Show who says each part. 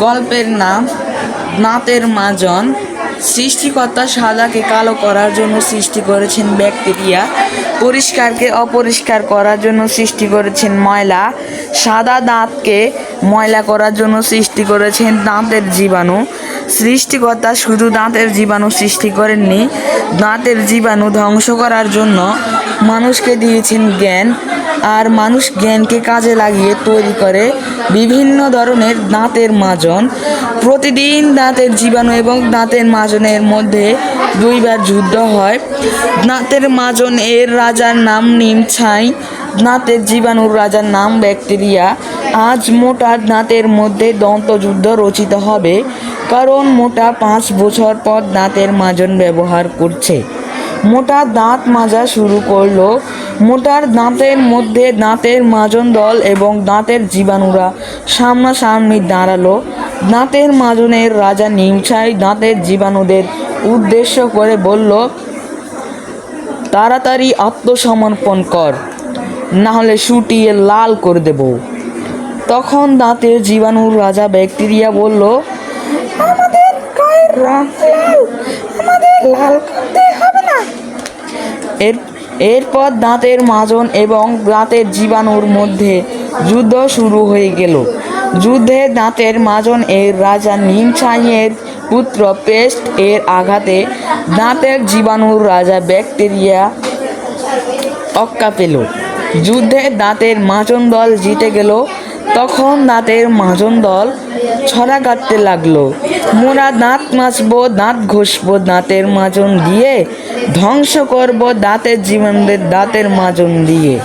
Speaker 1: গল্পের নাম দাঁতের মাজন। সৃষ্টিকর্তা সাদাকে কালো করার জন্য সৃষ্টি করেছেন ব্যাকটেরিয়া, পরিষ্কারকে অপরিষ্কার করার জন্য সৃষ্টি করেছেন ময়লা, সাদা দাঁতকে ময়লা করার জন্য সৃষ্টি করেছেন দাঁতের জীবাণু। সৃষ্টিকর্তা শুধু দাঁতের জীবাণু সৃষ্টি করেননি, দাঁতের জীবাণু ধ্বংস করার জন্য মানুষকে দিয়েছেন জ্ঞান, আর মানুষ জ্ঞানকে কাজে লাগিয়ে তৈরি করে বিভিন্ন ধরনের দাঁতের মাজন। প্রতিদিন দাঁতের জীবাণু এবং দাঁতের মাজনের মধ্যে দুইবার যুদ্ধ হয়। দাঁতের মাজন এর রাজার নাম নিমছাই, দাঁতের জীবাণুর রাজার নাম ব্যাকটেরিয়া। আজ মোটা দাঁতের মধ্যে দন্তযুদ্ধ রচিত হবে, কারণ মোটা 5 বছর পর দাঁতের মাজন ব্যবহার করছে। মোটা দাঁত মাজা শুরু করলো। মোটার দাঁতের মধ্যে দাঁতের মাজন দল এবং দাঁতের জীবাণুরা সামনাসামনি দাঁড়ালো। দাঁতের মাজনের রাজা নিমছাই দাঁতের জীবাণুদের উদ্দেশ্য করে বলল, তাড়াতাড়ি আত্মসমর্পণ কর, নাহলে শুটিয়ে লাল করে দেব। তখন দাঁতের জীবাণুর রাজা ব্যাকটেরিয়া বলল, আমাদের গায়ের রং লাল, আমাদের লাল করতে হবে না। এরপর দাঁতের মাজন এবং দাঁতের জীবাণুর মধ্যে যুদ্ধ শুরু হয়ে গেল। যুদ্ধে দাঁতের মাজন এর রাজা নিমছাইয়ের পুত্র পেস্ট এর আঘাতে দাঁতের জীবাণুর রাজা ব্যাকটেরিয়া অক্কা পেল। যুদ্ধে দাঁতের মাজন দল জিতে গেল। তখন দাঁতের মাজন দল ছড়া কাটতে লাগলো, মোরা দাঁত মাজবো, দাঁত ঘষবো দাঁতের মাজন দিয়ে, ধ্বংস করব দাঁতের জীবাণুদের দাঁতের মাজন দিয়ে।